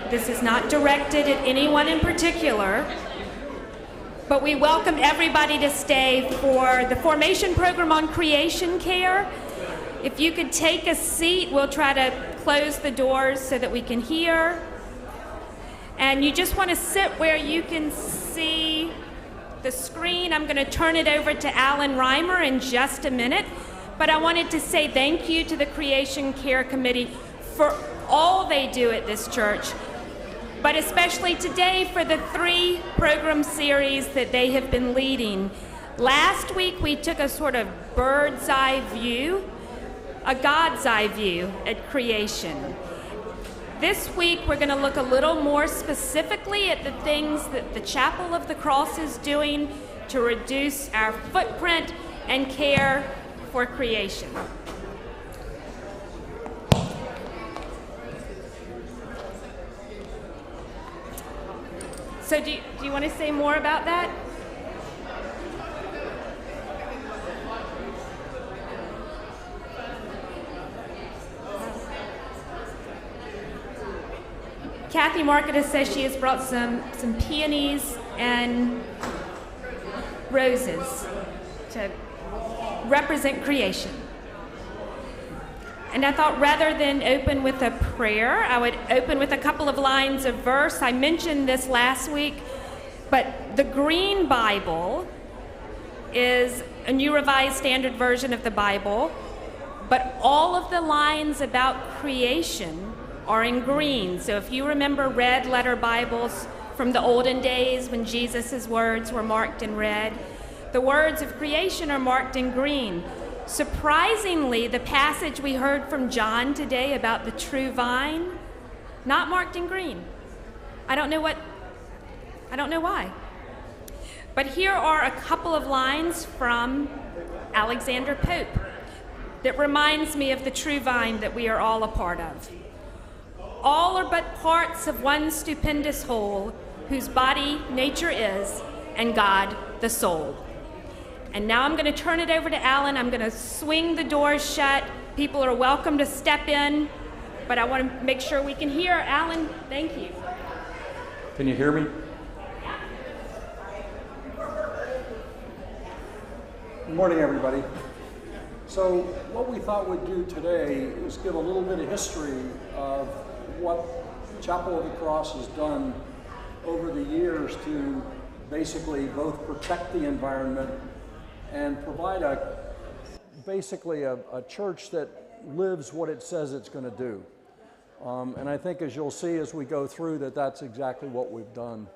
This is not directed at anyone in particular, but we welcome everybody to stay for the formation program on creation care. If you could take a seat, we'll try to close the doors so that we can hear. And you just want to sit where you can see the screen. I'm going to turn it over to Alan Reimer in just a minute, but I wanted to say thank you to the Creation Care Committee for all they do at this church, but especially today for the 3 program series that they have been leading. Last week we took a sort of bird's eye view, a God's eye view at creation. This week we're going to look a little more specifically at the things that the Chapel of the Cross is doing to reduce our footprint and care for creation. So do you want to say more about that? Kathy Marketis says she has brought some peonies and roses to represent creation. And I thought rather than open with a prayer, I would open with a couple of lines of verse. I mentioned this last week, but the Green Bible is a New Revised Standard Version of the Bible, but all of the lines about creation are in green. So if you remember red letter Bibles from the olden days when Jesus' words were marked in red, the words of creation are marked in green. Surprisingly, the passage we heard from John today about the true vine, not marked in green. I don't know why. But here are a couple of lines from Alexander Pope that reminds me of the true vine that we are all a part of. All are but parts of one stupendous whole, whose body nature is, and God the soul. And now I'm going to turn it over to Alan. I'm going to swing the doors shut. People are welcome to step in, but I want to make sure we can hear. Alan, thank you. Can you hear me? Good morning, everybody. So what we thought we'd do today is give a little bit of history of what Chapel of the Cross has done over the years to basically both protect the environment and provide basically a church that lives what it says it's going to do. And I think as you'll see as we go through that's exactly what we've done.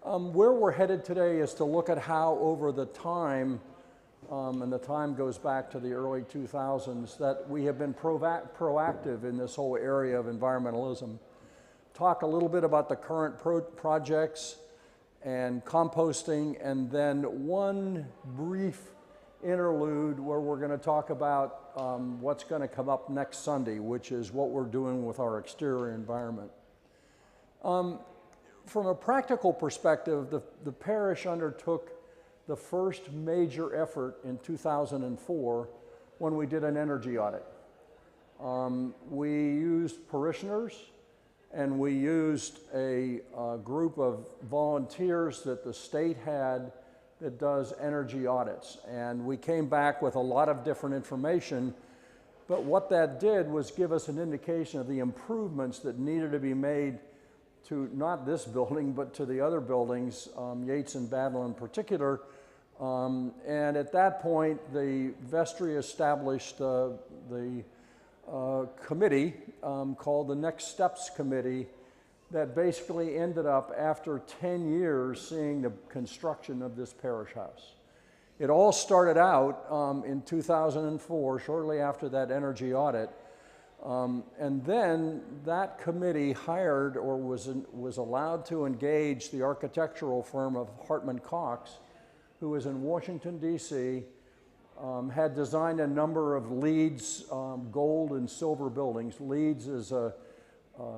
Where we're headed today is to look at how over the time, and the time goes back to the early 2000s, that we have been proactive in this whole area of environmentalism. Talk a little bit about the current projects and composting, and then one brief interlude where we're going to talk about what's going to come up next Sunday, which is what we're doing with our exterior environment. From a practical perspective, the parish undertook the first major effort in 2004 when we did an energy audit. We used parishioners, and we used a group of volunteers that the state had that does energy audits. And we came back with a lot of different information, but what that did was give us an indication of the improvements that needed to be made to not this building, but to the other buildings, Yates and Badland in particular. And at that point, the vestry established the committee called the Next Steps Committee that basically ended up, after 10 years, seeing the construction of this parish house. It all started out in 2004, shortly after that energy audit. And then that committee hired, or was allowed to engage, the architectural firm of Hartman Cox, who was in Washington, D.C., had designed a number of LEEDs, gold and silver buildings. LEEDs is a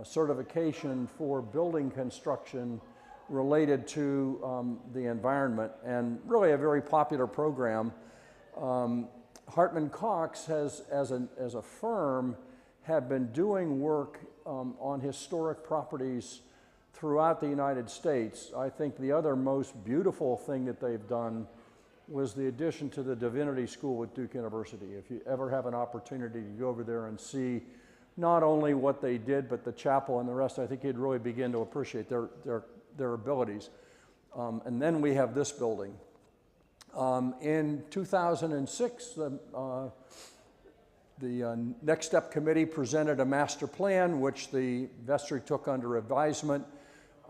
certification for building construction related to the environment, and really a very popular program. Hartman Cox has, as a firm, have been doing work on historic properties throughout the United States. I think the other most beautiful thing that they've done was the addition to the Divinity School at Duke University. If you ever have an opportunity to go over there and see not only what they did, but the chapel and the rest, I think you'd really begin to appreciate their abilities. And then we have this building. In 2006, the Next Step Committee presented a master plan, which the vestry took under advisement.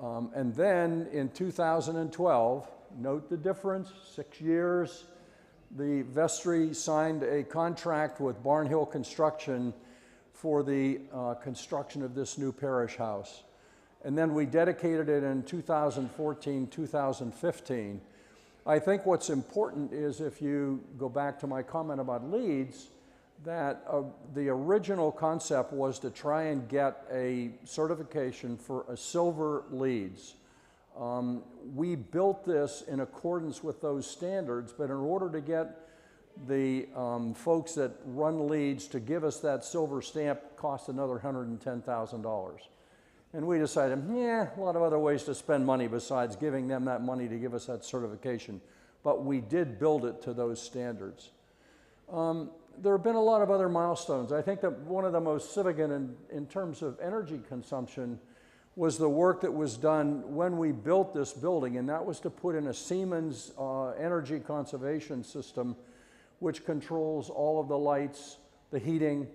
And then in 2012, note the difference, 6 years, the vestry signed a contract with Barnhill Construction for the construction of this new parish house. And then we dedicated it in 2014, 2015. I think what's important is, if you go back to my comment about LEEDs, that the original concept was to try and get a certification for a silver LEEDs. We built this in accordance with those standards, but in order to get the folks that run LEEDs to give us that silver stamp cost another $110,000. And we decided, a lot of other ways to spend money besides giving them that money to give us that certification. But we did build it to those standards. There have been a lot of other milestones. I think that one of the most significant in terms of energy consumption was the work that was done when we built this building, and that was to put in a Siemens energy conservation system which controls all of the lights, the heating,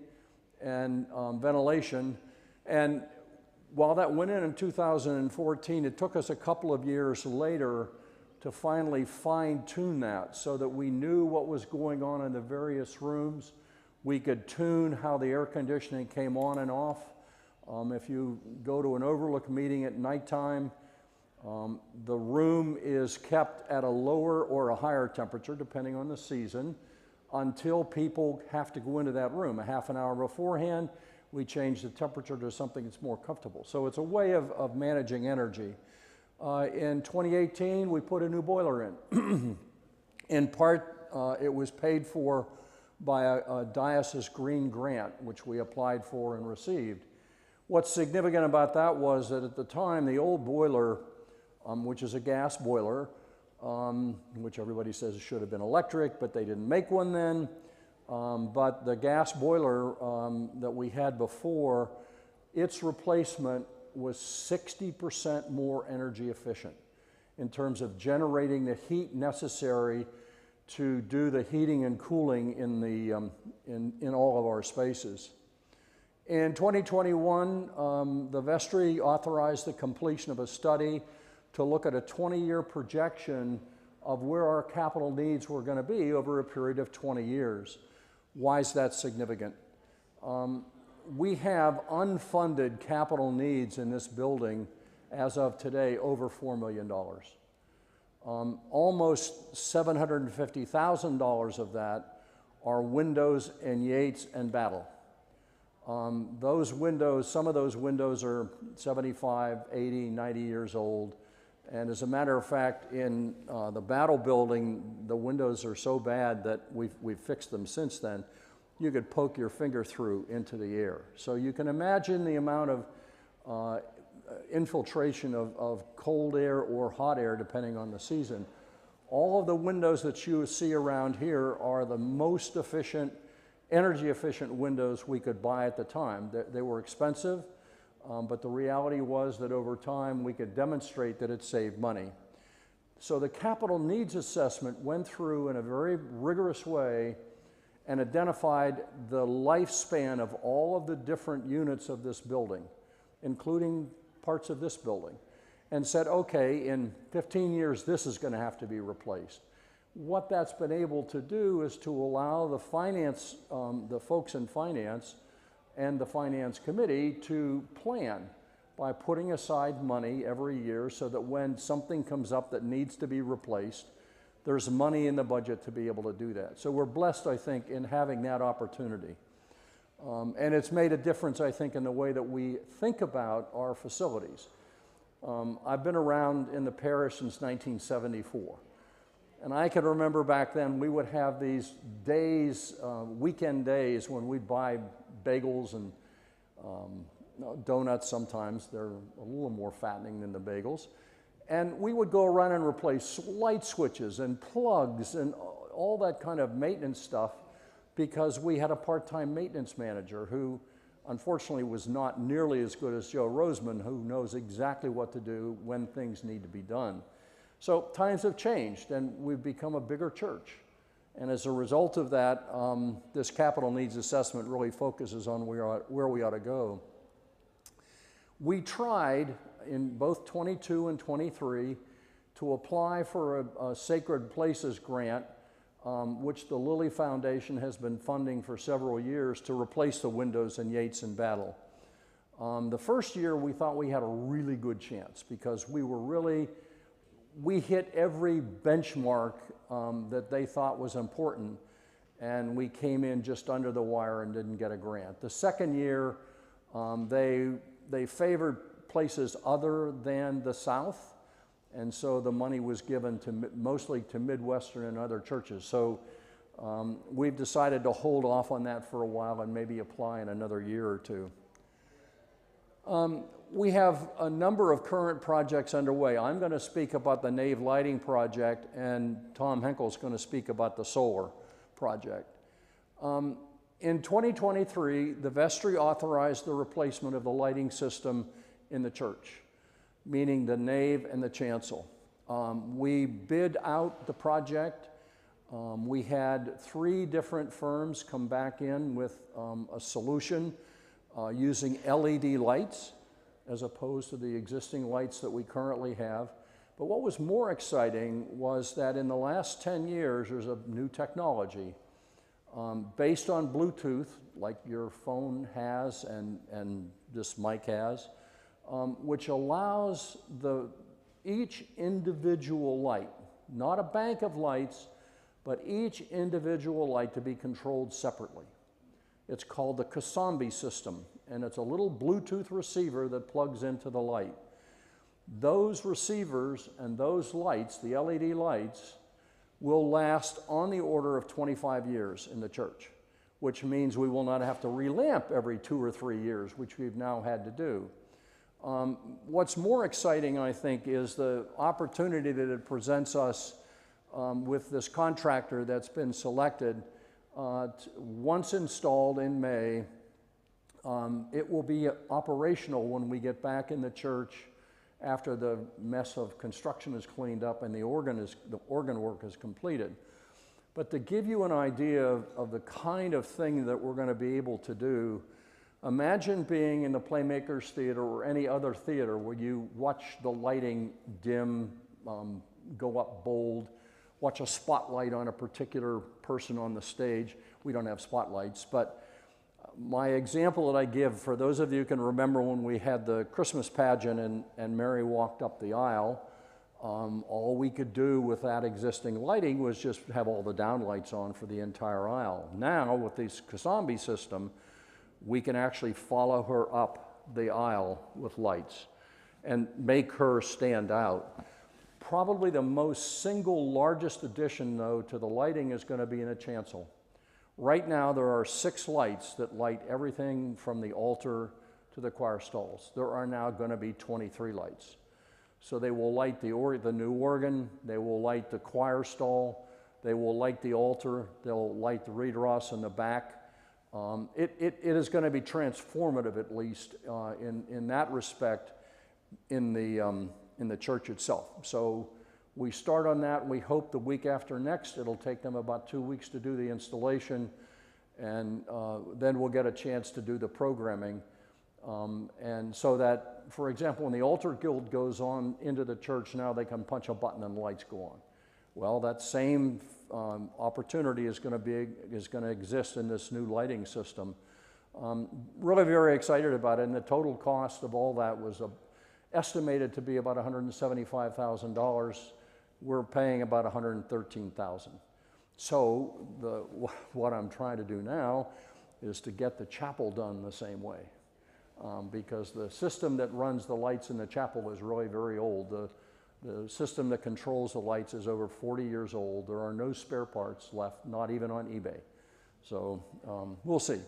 and ventilation. And while that went in 2014, it took us a couple of years later to finally fine-tune that so that we knew what was going on in the various rooms. We could tune how the air conditioning came on and off. If you go to an overlook meeting at nighttime, the room is kept at a lower or a higher temperature, depending on the season, until people have to go into that room. A half an hour beforehand, we change the temperature to something that's more comfortable. So it's a way of managing energy. In 2018, we put a new boiler in. In part, it was paid for by a Diocese Green Grant, which we applied for and received. What's significant about that was that at the time, the old boiler, which is a gas boiler, which everybody says should have been electric, but they didn't make one then. But the gas boiler that we had before, its replacement was 60% more energy efficient in terms of generating the heat necessary to do the heating and cooling in all of our spaces. In 2021, the vestry authorized the completion of a study to look at a 20-year projection of where our capital needs were going to be over a period of 20 years. Why is that significant? We have unfunded capital needs in this building as of today over $4 million. Almost $750,000 of that are windows in Yates and Battle. Those windows, some of those windows are 75, 80, 90 years old. And as a matter of fact, in the Battle building, the windows are so bad that we've fixed them since then. You could poke your finger through into the air. So you can imagine the amount of infiltration of cold air or hot air, depending on the season. All of the windows that you see around here are the most efficient, energy efficient windows we could buy at the time. They were expensive, but the reality was that over time we could demonstrate that it saved money. So the capital needs assessment went through in a very rigorous way and identified the lifespan of all of the different units of this building, including parts of this building, and said, okay, in 15 years, this is going to have to be replaced. What that's been able to do is to allow the finance, the folks in finance and the finance committee to plan by putting aside money every year so that when something comes up that needs to be replaced, there's money in the budget to be able to do that. So we're blessed, I think, in having that opportunity. And it's made a difference, I think, in the way that we think about our facilities. I've been around in the parish since 1974. And I can remember back then we would have these days, weekend days, when we'd buy bagels Donuts sometimes, they're a little more fattening than the bagels. And we would go around and replace light switches and plugs and all that kind of maintenance stuff because we had a part-time maintenance manager who unfortunately was not nearly as good as Joe Roseman, who knows exactly what to do when things need to be done. So times have changed and we've become a bigger church. And as a result of that, this capital needs assessment really focuses on where we ought to go. We tried in both 22 and 23 to apply for a Sacred Places grant, which the Lilly Foundation has been funding for several years to replace the windows in Yates and Battle. The first year we thought we had a really good chance because we hit every benchmark that they thought was important, and we came in just under the wire and didn't get a grant. The second year, they favored places other than the South, and so the money was given to mostly to Midwestern and other churches. So we've decided to hold off on that for a while and maybe apply in another year or two. We have a number of current projects underway. I'm going to speak about the nave lighting project, and Tom Henkel's going to speak about the solar project. In 2023, the vestry authorized the replacement of the lighting system in the church, meaning the nave and the chancel. We bid out the project. We had 3 different firms come back in with a solution using LED lights as opposed to the existing lights that we currently have. But what was more exciting was that in the last 10 years, there's a new technology based on Bluetooth, like your phone has and this mic has, which allows each individual light, not a bank of lights, but each individual light to be controlled separately. It's called the Kosambi system, and it's a little Bluetooth receiver that plugs into the light. Those receivers and those lights, the LED lights, will last on the order of 25 years in the church, which means we will not have to relamp every 2 or 3 years, which we've now had to do. What's more exciting, I think, is the opportunity that it presents us with this contractor that's been selected. Once installed in May, it will be operational when we get back in the church after the mess of construction is cleaned up and the organ work is completed. But to give you an idea of the kind of thing that we're going to be able to do, imagine being in the Playmakers Theater or any other theater where you watch the lighting dim, go up bold, watch a spotlight on a particular person on the stage. We don't have spotlights, but my example that I give, for those of you who can remember when we had the Christmas pageant and Mary walked up the aisle, all we could do with that existing lighting was just have all the downlights on for the entire aisle. Now, with this Kosambi system, we can actually follow her up the aisle with lights and make her stand out. Probably the single largest addition, though, to the lighting is going to be in the chancel. Right now, there are 6 lights that light everything from the altar to the choir stalls. There are now going to be 23 lights. So they will light the new organ, they will light the choir stall, they will light the altar, they'll light the reed ros in the back. It is going to be transformative, at least in that respect, in the church itself. So we start on that, and we hope the week after next, it'll take them about 2 weeks to do the installation, and then we'll get a chance to do the programming. And so that, for example, when the altar guild goes on into the church, now they can punch a button and the lights go on. Well, that same opportunity is going to exist in this new lighting system. Really very excited about it, and the total cost of all that was estimated to be about $175,000. We're paying about $113,000. So what I'm trying to do now is to get the chapel done the same way, because the system that runs the lights in the chapel is really very old. The system that controls the lights is over 40 years old. There are no spare parts left, not even on eBay. So we'll see.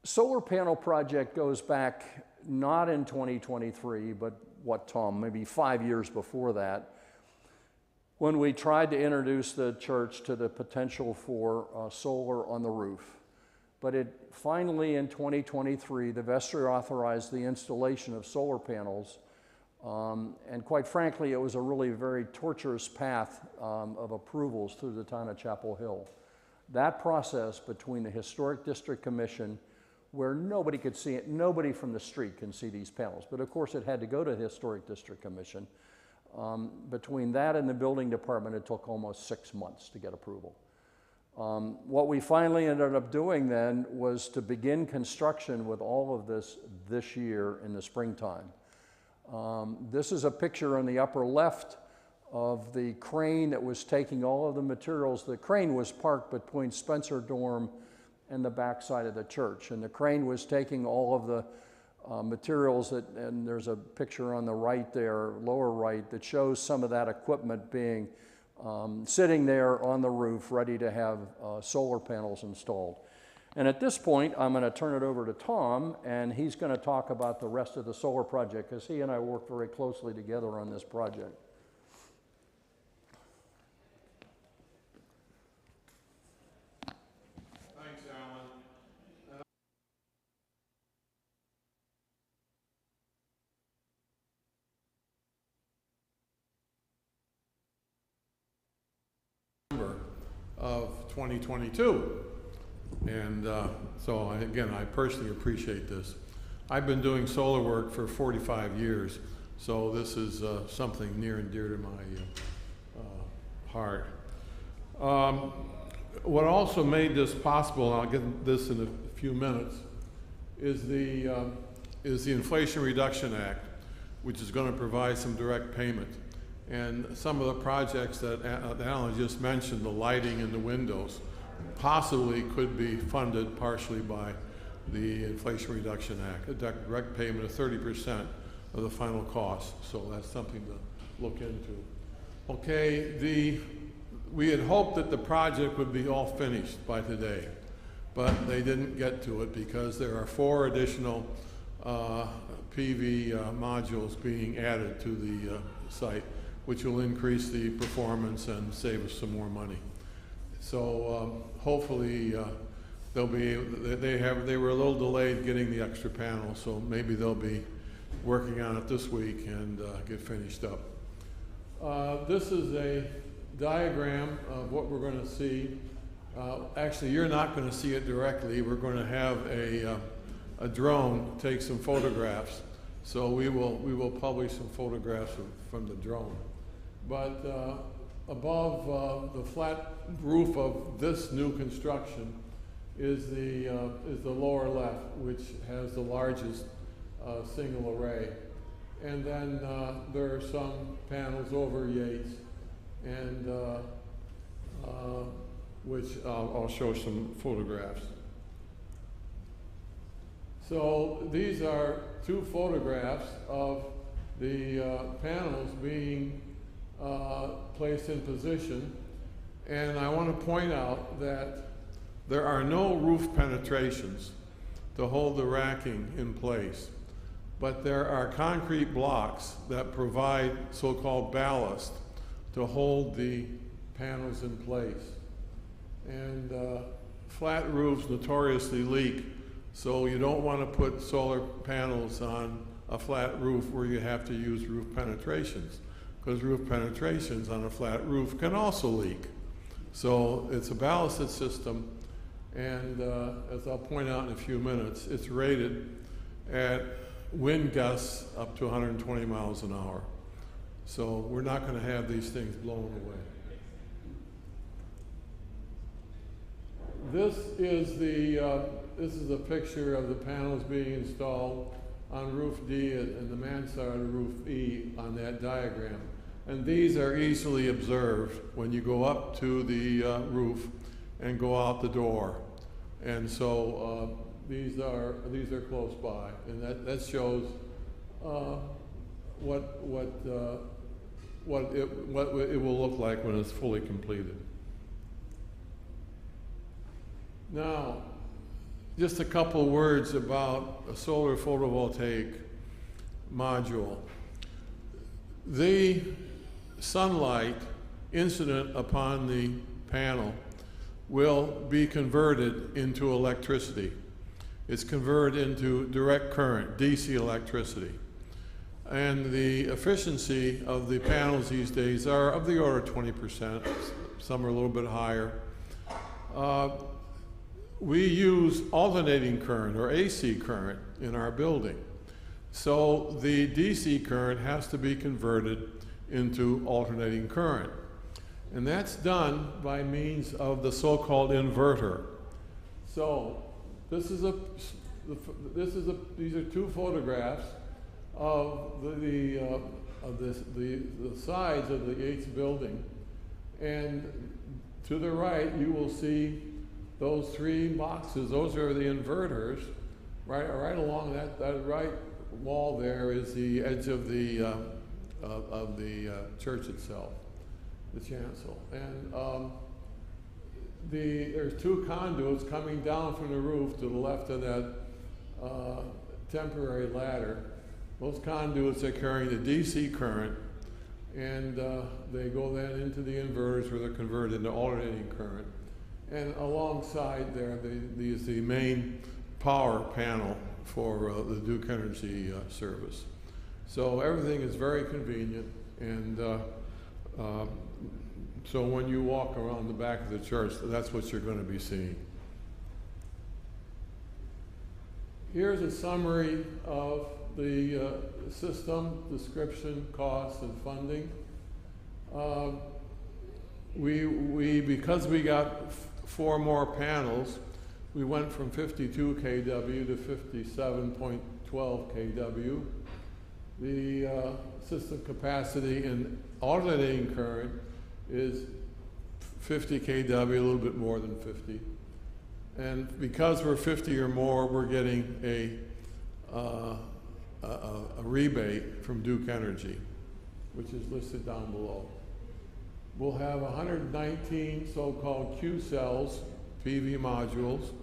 solar panel project goes back not in 2023, but what, Tom, maybe 5 years before that, when we tried to introduce the church to the potential for solar on the roof. But it finally, in 2023, the vestry authorized the installation of solar panels. And quite frankly, it was a really very torturous path of approvals through the town of Chapel Hill. That process between the Historic District Commission, where nobody could see it, nobody from the street can see these panels, but of course it had to go to the Historic District Commission. Between that and the building department, it took almost 6 months to get approval. What we finally ended up doing then was to begin construction with all of this year in the springtime. This is a picture on the upper left of the crane that was taking all of the materials. The crane was parked between Spencer Dorm and the back side of the church, and the crane was taking all of the materials and there's a picture on the right there, lower right, that shows some of that equipment being sitting there on the roof ready to have solar panels installed. And at this point, I'm going to turn it over to Tom, and he's going to talk about the rest of the solar project, because he and I work very closely together on this project. Thanks, Alan. Of 2022. And so again, I personally appreciate this. I've been doing solar work for 45 years, so this is something near and dear to my heart. What also made this possible, and I'll get this in a few minutes, is the Inflation Reduction Act, which is going to provide some direct payment. And some of the projects that Alan just mentioned, the lighting in the windows, possibly could be funded partially by the Inflation Reduction Act, a direct payment of 30% of the final cost. So that's something to look into. Okay, we had hoped that the project would be all finished by today, but they didn't get to it because there are 4 additional PV modules being added to the site, which will increase the performance and save us some more money. So hopefully they'll be, they were a little delayed getting the extra panels, so maybe they'll be working on it this week and get finished up. This is a diagram of what we're going to see. Actually, you're not going to see it directly. We're going to have a drone take some photographs. So we will publish some photographs from the drone. But above the flat roof of this new construction is the lower left, which has the largest single array. And then there are some panels over Yates, and which I'll show some photographs. So these are 2 photographs of the panels being placed in position. And I want to point out that there are no roof penetrations to hold the racking in place, but there are concrete blocks that provide so-called ballast to hold the panels in place. And flat roofs notoriously leak, so you don't want to put solar panels on a flat roof where you have to use roof penetrations, because roof penetrations on a flat roof can also leak. So it's a ballasted system, and as I'll point out in a few minutes, it's rated at wind gusts up to 120 miles an hour. So we're not going to have these things blown away. This is a picture of the panels being installed on roof D and the mansard roof E on that diagram. And these are easily observed when you go up to the roof and go out the door. And so these are close by, and that shows what it will look like when it's fully completed. Now, just a couple words about a solar photovoltaic module. The sunlight incident upon the panel will be converted into electricity. It's converted into direct current, DC electricity. And the efficiency of the panels these days are of the order of 20%. Some are a little bit higher. We use alternating current or AC current in our building. So the DC current has to be converted into alternating current. And that's done by means of the so-called inverter. So these are two photographs of the sides of the Yates building. And to the right, you will see those three boxes. Those are the inverters. Right along that right wall there is the edge of the church itself, the chancel. And there's two conduits coming down from the roof to the left of that temporary ladder. Those conduits are carrying the DC current, and they go then into the inverters where they're converted into alternating current. And alongside there is the main power panel for the Duke Energy service. So everything is very convenient, and so when you walk around the back of the church, that's what you're going to be seeing. Here's a summary of the system, description, costs, and funding. Because we got 4 more panels, we went from 52 kW to 57.12 kW. The system capacity in alternating current is 50 kW, a little bit more than 50. And because we're 50 or more, we're getting a rebate from Duke Energy, which is listed down below. We'll have 119 so-called Q cells, PV modules.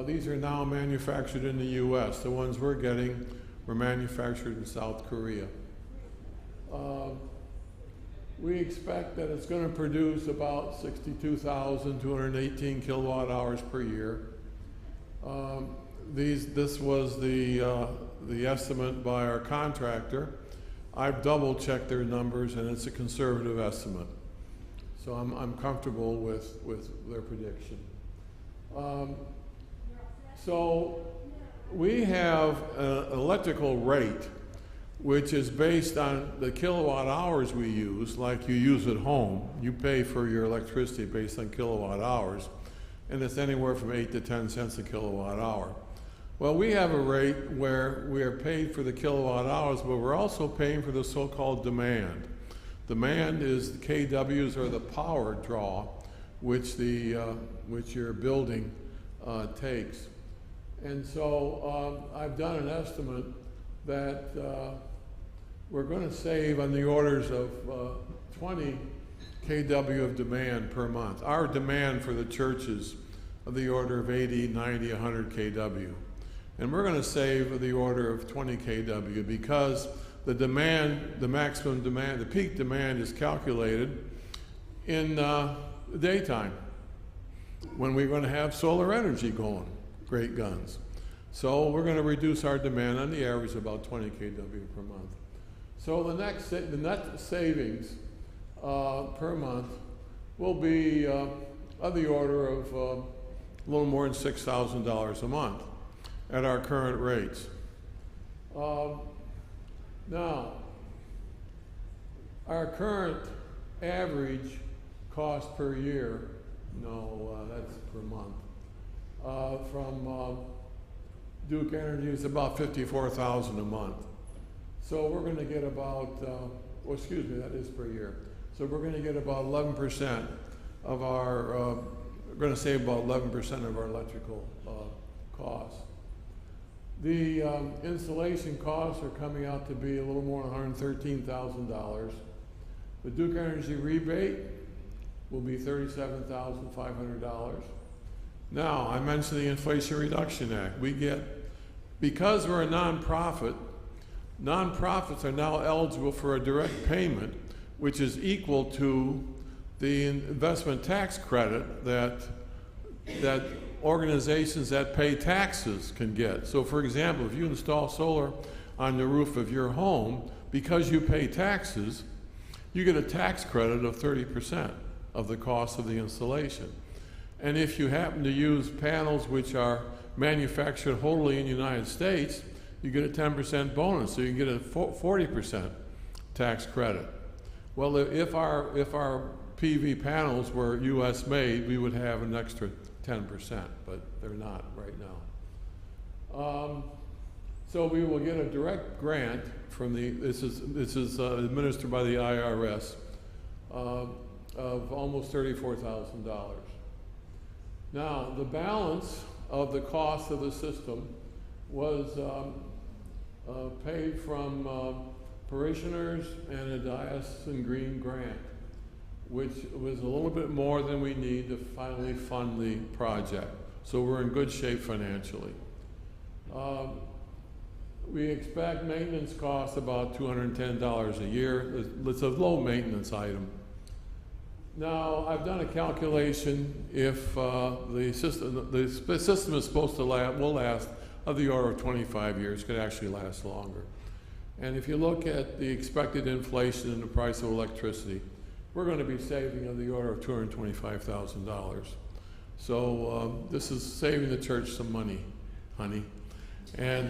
These are now manufactured in the US. The ones we're getting were manufactured in South Korea. We expect that it's going to produce about 62,218 kilowatt hours per year. This was the estimate by our contractor. I've double-checked their numbers, and it's a conservative estimate. So I'm comfortable with their prediction. So we have an electrical rate which is based on the kilowatt hours we use, like you use at home. You pay for your electricity based on kilowatt hours, and it's anywhere from 8 to 10 cents a kilowatt hour. Well, we have a rate where we are paid for the kilowatt hours, but we're also paying for the so-called demand. Demand is the kWs, or the power draw, which your building takes. And so I've done an estimate that we're going to save on the orders of 20 kW of demand per month. Our demand for the church is of the order of 80, 90, 100 kW. And we're going to save the order of 20 kW because the demand, the maximum demand, the peak demand is calculated in the daytime when we're going to have solar energy going, great guns. So we're going to reduce our demand on the average about 20 kW per month. So the net savings per month will be of the order of a little more than $6,000 a month at our current rates. Now, our current average cost per year, that's per month, from Duke Energy is about $54,000 a month. So we're going to get about, that is per year. So we're going to get about 11% of our, we're going to save about 11% of our electrical costs. The installation costs are coming out to be a little more than $113,000. The Duke Energy rebate will be $37,500. Now, I mentioned the Inflation Reduction Act. Because we're a nonprofit, nonprofits are now eligible for a direct payment, which is equal to the investment tax credit that organizations that pay taxes can get. So for example, if you install solar on the roof of your home, because you pay taxes, you get a tax credit of 30% of the cost of the installation. And if you happen to use panels which are manufactured wholly in the United States, you get a 10% bonus, so you get a 40% tax credit. Well, if our PV panels were US made, we would have an extra 10%, but they're not right now. So we will get a direct grant from this is administered by the IRS of almost $34,000. Now, the balance of the cost of the system was paid from parishioners and a diocesan green grant, which was a little bit more than we need to finally fund the project. So we're in good shape financially. We expect maintenance costs about $210 a year. It's a low maintenance item. Now, I've done a calculation. If the system is supposed to will last of the order of 25 years, could actually last longer. And if you look at the expected inflation in the price of electricity, we're going to be saving of the order of $225,000. So this is saving the church some money, honey. And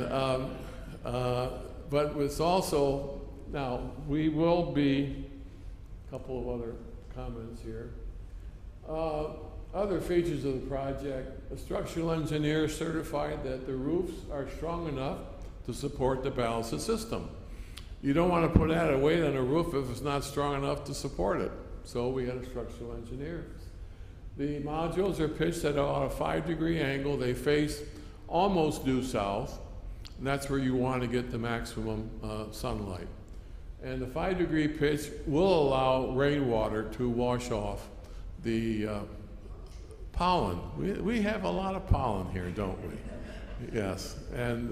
but it's also, now we will be, a couple of other comments here. Other features of the project, a structural engineer certified that the roofs are strong enough to support the balance of system. You don't want to put added weight on a roof if it's not strong enough to support it. So we had a structural engineer. The modules are pitched at about a 5-degree angle. They face almost due south, and that's where you want to get the maximum sunlight. And the 5-degree pitch will allow rainwater to wash off the pollen. We have a lot of pollen here, don't we? Yes, and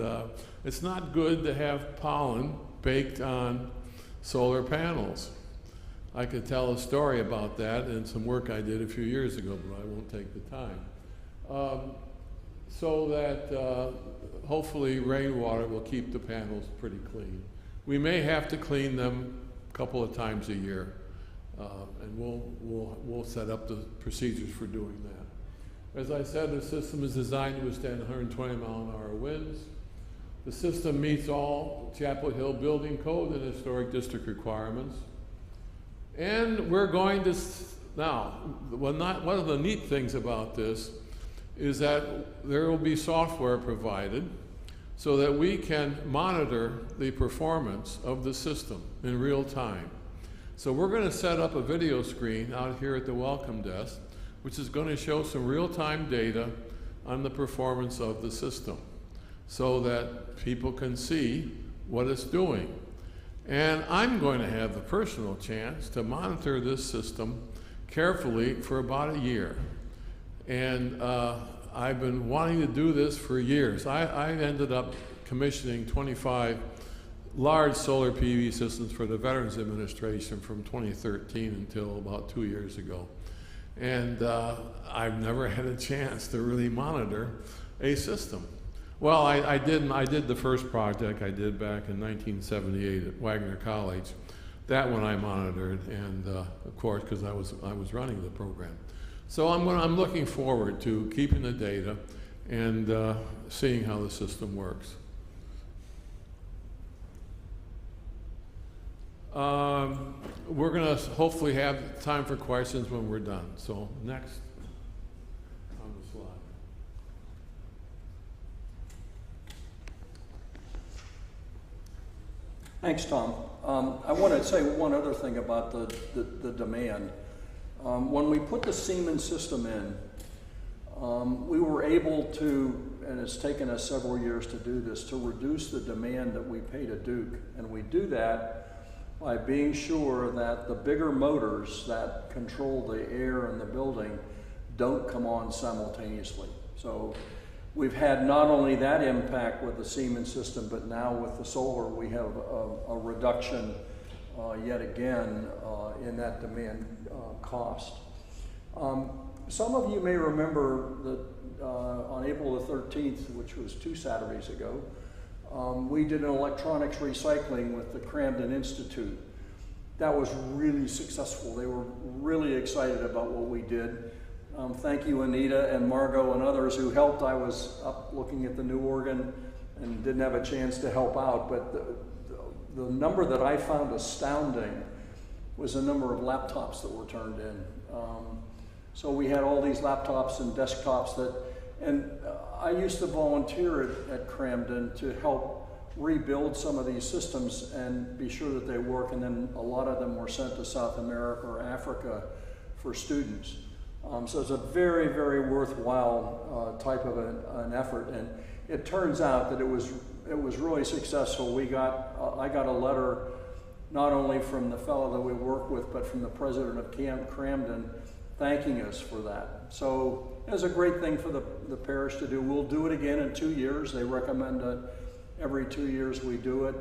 it's not good to have pollen baked on solar panels. I could tell a story about that and some work I did a few years ago, but I won't take the time. So that hopefully rainwater will keep the panels pretty clean. We may have to clean them a couple of times a year, and we'll set up the procedures for doing that. As I said, the system is designed to withstand 120-mile-an-hour winds. The system meets all Chapel Hill building code and historic district requirements. And we're going to, now, one of the neat things about this is that there will be software provided so that we can monitor the performance of the system in real time. So we're going to set up a video screen out here at the welcome desk, which is going to show some real-time data on the performance of the system so that people can see what it's doing. And I'm going to have the personal chance to monitor this system carefully for about a year. And I've been wanting to do this for years. I ended up commissioning 25 large solar PV systems for the Veterans Administration from 2013 until about 2 years ago. And I've never had a chance to really monitor a system. Well, I did the first project I did back in 1978 at Wagner College. That one I monitored, and of course, because I was running the program. So I'm looking forward to keeping the data and seeing how the system works. We're going to hopefully have time for questions when we're done. So next on the slide. Thanks, Tom. I want to say one other thing about the demand. When we put the Siemens system in, we were able to, and it's taken us several years to do this, to reduce the demand that we pay to Duke. And we do that by being sure that the bigger motors that control the air in the building don't come on simultaneously. So we've had not only that impact with the Siemens system, but now with the solar, we have a reduction yet again in that demand cost. Some of you may remember that on April the 13th, which was 2 Saturdays ago, we did an electronics recycling with the Cramden Institute. That was really successful. They were really excited about what we did. Thank you, Anita and Margot and others who helped. I was up looking at the new organ and didn't have a chance to help out, but the number that I found astounding was the number of laptops that were turned in. So we had all these laptops and desktops and I used to volunteer at Cramden to help rebuild some of these systems and be sure that they work, and then a lot of them were sent to South America or Africa for students. So it's a very, very worthwhile type of an effort, and it turns out that it was really successful. I got a letter not only from the fellow that we work with, but from the president of Camp Cramden thanking us for that. So it was a great thing for the parish to do. We'll do it again in 2 years. They recommend that every 2 years we do it.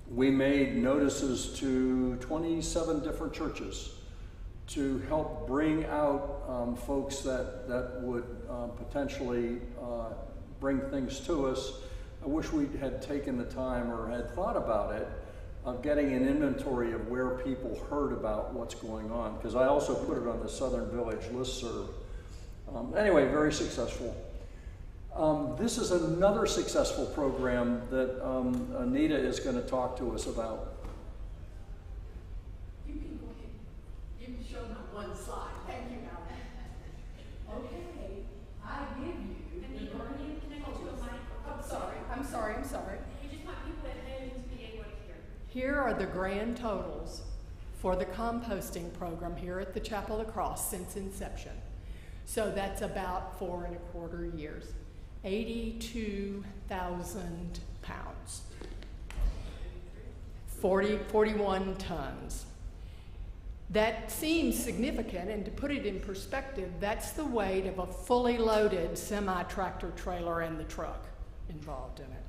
We made notices to 27 different churches to help bring out folks that would potentially bring things to us. I wish we had taken the time or had thought about it, of getting an inventory of where people heard about what's going on, because I also put it on the Southern Village listserv. Anyway, very successful. This is another successful program that Anita is going to talk to us about. You can go ahead. You can show them one slide. Thank you, Alan. Okay, I give you. And you can connect to a microphone. I'm sorry. We just want people at home to be able to hear. Here are the grand totals for the composting program here at the Chapel of the Cross since inception. So that's about 4¼ years. 82,000 pounds. 41 tons. That seems significant, and to put it in perspective, that's the weight of a fully loaded semi-tractor trailer and the truck involved in it.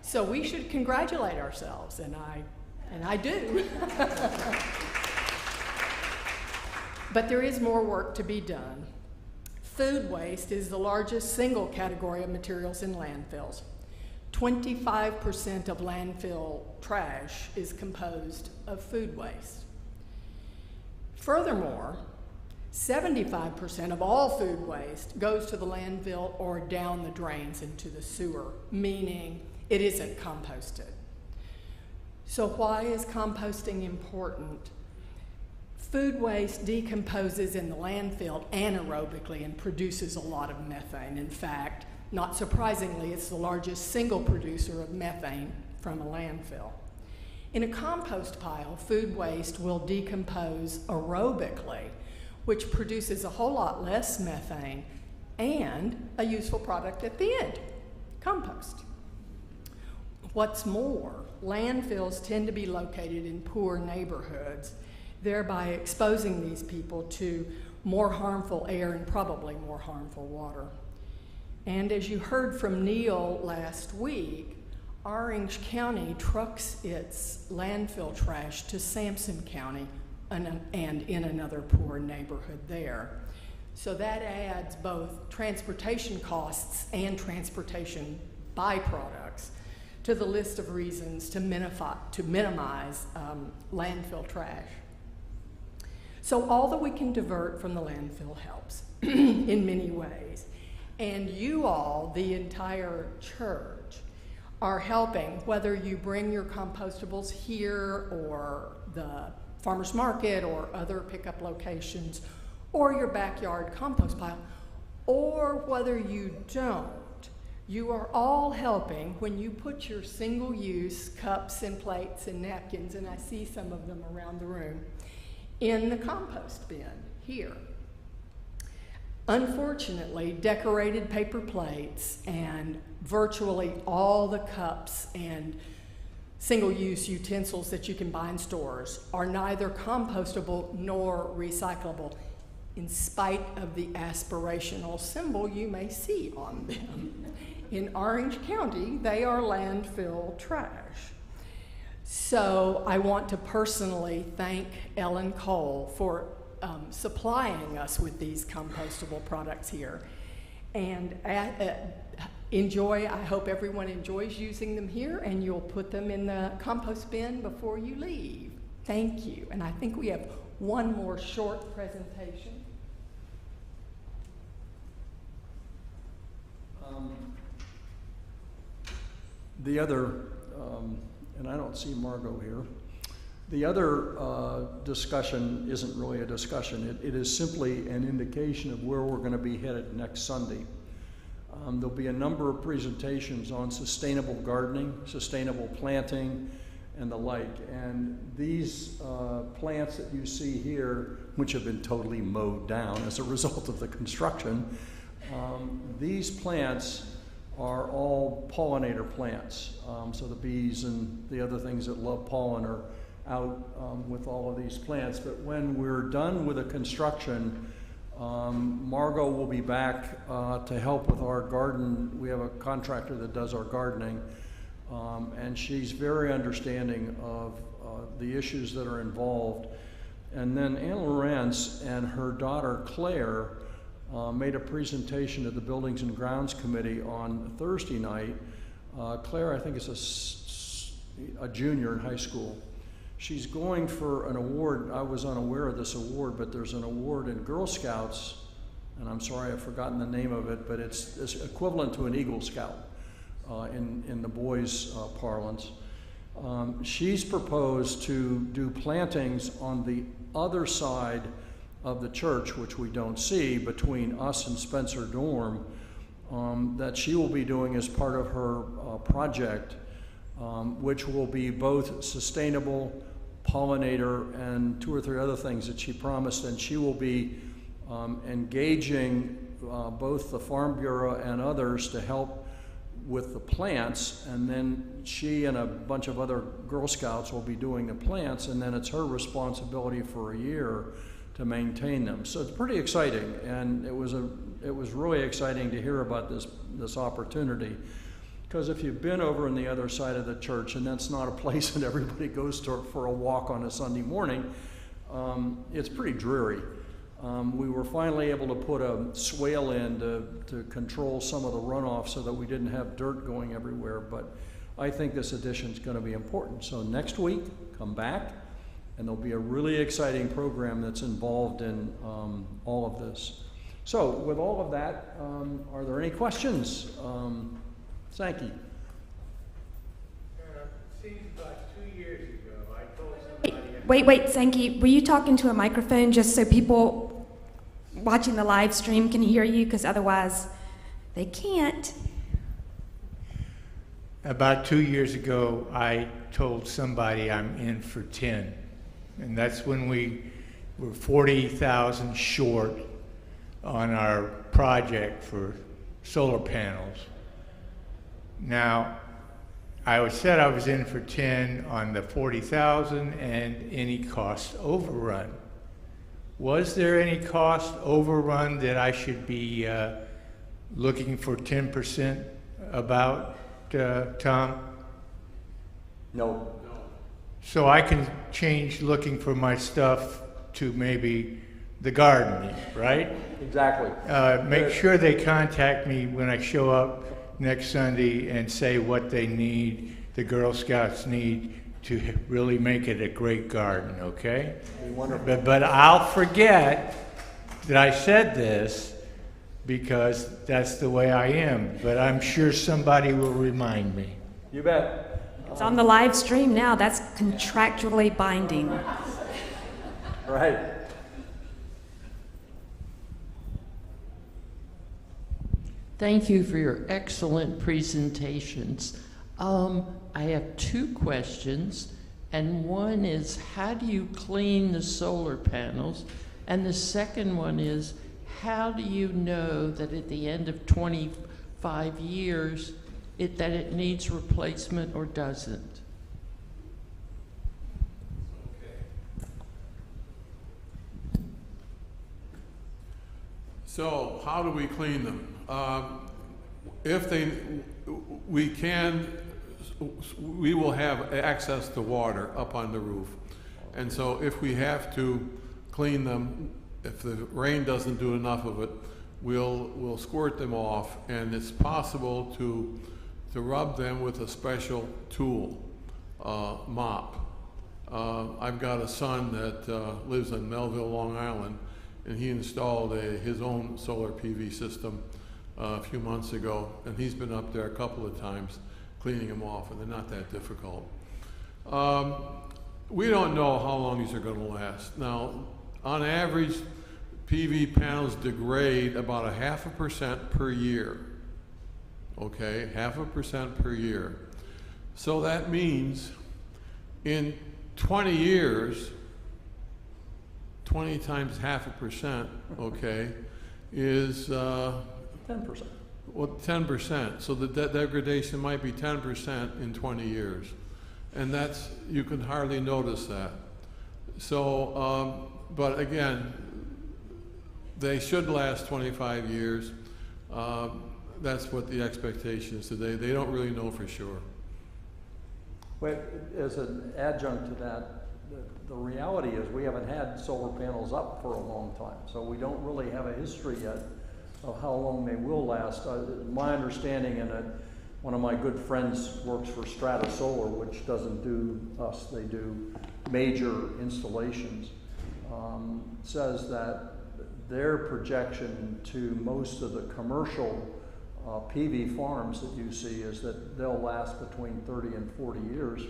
So we should congratulate ourselves, and I do. But there is more work to be done. Food waste is the largest single category of materials in landfills. 25% of landfill trash is composed of food waste. Furthermore, 75% of all food waste goes to the landfill or down the drains into the sewer, meaning it isn't composted. So why is composting important? Food waste decomposes in the landfill anaerobically and produces a lot of methane. In fact, not surprisingly, it's the largest single producer of methane from a landfill. In a compost pile, food waste will decompose aerobically, which produces a whole lot less methane and a useful product at the end, compost. What's more, landfills tend to be located in poor neighborhoods, thereby exposing these people to more harmful air and probably more harmful water. And as you heard from Neil last week, Orange County trucks its landfill trash to Sampson County and in another poor neighborhood there. So that adds both transportation costs and transportation byproducts to the list of reasons to minimize landfill trash. So all that we can divert from the landfill helps in many ways. And you all, the entire church, are helping, whether you bring your compostables here or the farmer's market or other pickup locations or your backyard compost pile, or whether you don't. You are all helping when you put your single-use cups and plates and napkins, and I see some of them around the room, in the compost bin here. Unfortunately, decorated paper plates and virtually all the cups and single-use utensils that you can buy in stores are neither compostable nor recyclable, in spite of the aspirational symbol you may see on them. In Orange County, they are landfill trash. So I want to personally thank Ellen Cole for supplying us with these compostable products here. And enjoy, I hope everyone enjoys using them here, and you'll put them in the compost bin before you leave. Thank you. And I think we have one more short presentation. The other, and I don't see Margot here, the other discussion isn't really a discussion. It is simply an indication of where we're going to be headed next Sunday. There'll be a number of presentations on sustainable gardening, sustainable planting, and the like. And these plants that you see here, which have been totally mowed down as a result of the construction, these plants are all pollinator plants. So the bees and the other things that love pollen are out with all of these plants. But when we're done with the construction, Margot will be back to help with our garden. We have a contractor that does our gardening, and she's very understanding of the issues that are involved. And then Anne Lawrence and her daughter Claire made a presentation to the Buildings and Grounds Committee on Thursday night. Claire, I think, is a junior in high school. She's going for an award. I was unaware of this award, but there's an award in Girl Scouts, and I'm sorry I've forgotten the name of it, but it's equivalent to an Eagle Scout in the boys' parlance. She's proposed to do plantings on the other side of the church, which we don't see, between us and Spencer Dorm, that she will be doing as part of her project, which will be both sustainable, pollinator, and 2 or 3 other things that she promised. And she will be engaging both the Farm Bureau and others to help with the plants, and then she and a bunch of other Girl Scouts will be doing the plants, and then it's her responsibility for a year to maintain them. So it's pretty exciting, and it was really exciting to hear about this opportunity, because if you've been over on the other side of the church, and that's not a place that everybody goes to for a walk on a Sunday morning, it's pretty dreary. We were finally able to put a swale in to control some of the runoff so that we didn't have dirt going everywhere, but I think this addition is going to be important. So next week, come back, and there'll be a really exciting program that's involved in all of this. So with all of that, are there any questions? Sankey. Seems about 2 years ago, I told somebody... Wait, Sankey, were you talking to a microphone just so people watching the live stream can hear you? Because otherwise they can't. About 2 years ago, I told somebody I'm in for 10. And that's when we were $40,000 short on our project for solar panels. Now, I said I was in for 10 on the 40,000 and any cost overrun. Was there any cost overrun that I should be looking for 10% about, Tom? No. So I can change looking for my stuff to maybe the gardening, right? Exactly. Make sure they contact me when I show up next Sunday and say what they need, the Girl Scouts need to really make it a great garden, okay? Wonderful. But I'll forget that I said this because that's the way I am. But I'm sure somebody will remind me. You bet. It's on the live stream now. That's contractually binding. Right. Thank you for your excellent presentations. I have 2 questions, and one is, how do you clean the solar panels? And the second one is, how do you know that at the end of 25 years that it needs replacement or doesn't? So how do we clean them? We will have access to water up on the roof. And so if we have to clean them, if the rain doesn't do enough of it, we'll squirt them off, and it's possible to rub them with a special tool, mop. I've got a son that lives in Melville, Long Island, and he installed his own solar PV system a few months ago, and he's been up there a couple of times cleaning them off, and they're not that difficult. We don't know how long these are going to last. Now, on average, PV panels degrade about 0.5% per year. Okay, 0.5% per year. So that means in 20 years, 20 times 0.5%, okay, is 10%. well, 10%. So the degradation might be 10% in 20 years. And that's, you can hardly notice that. So, but again, they should last 25 years. That's what the expectation is today. They don't really know for sure. But as an adjunct to that, the reality is we haven't had solar panels up for a long time, so we don't really have a history yet of how long they will last. My understanding, and one of my good friends works for Strata Solar, which doesn't do us, they do major installations, says that their projection to most of the commercial PV farms that you see is that they'll last between 30 and 40 years.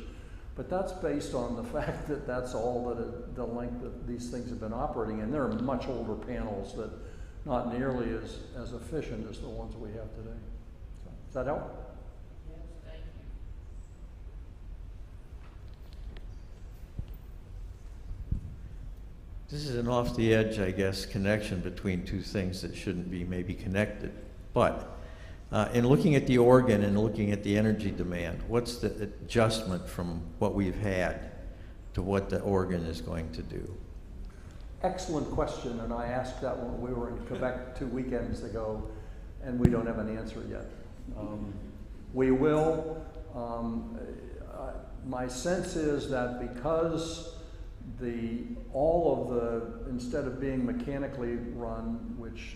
But that's based on the fact that that's all that the length that these things have been operating. And they're much older panels that not nearly as efficient as the ones we have today. So, does that help? Yes, thank you. This is an off the edge, I guess, connection between two things that shouldn't be maybe connected. But in looking at the organ and looking at the energy demand, what's the adjustment from what we've had to what the organ is going to do? Excellent question, and I asked that when we were in Quebec 2 weekends ago, and we don't have an answer yet. We will. My sense is that because all of the, instead of being mechanically run, which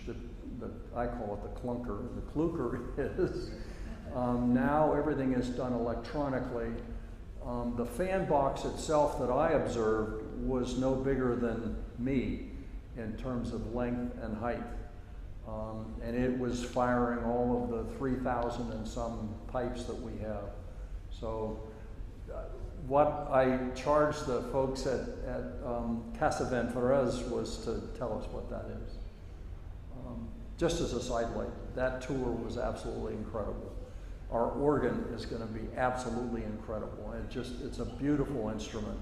I call it the clunker, the kluker is, now everything is done electronically. The fan box itself that I observed was no bigger than me in terms of length and height. And it was firing all of the 3,000 and some pipes that we have. So what I charged the folks at Casa Venferez was to tell us what that is. Just as a sidelight, that tour was absolutely incredible. Our organ is going to be absolutely incredible. It's a beautiful instrument.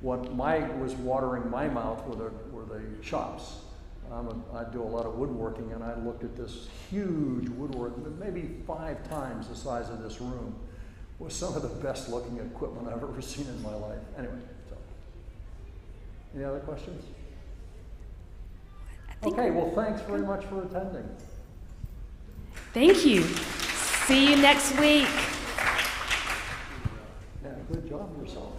What was watering my mouth were the shops. I do a lot of woodworking, and I looked at this huge woodwork, maybe 5 times the size of this room, with some of the best looking equipment I've ever seen in my life. Anyway, so. Any other questions? Okay, well, thanks very much for attending. Thank you. See you next week. Yeah, good job yourself.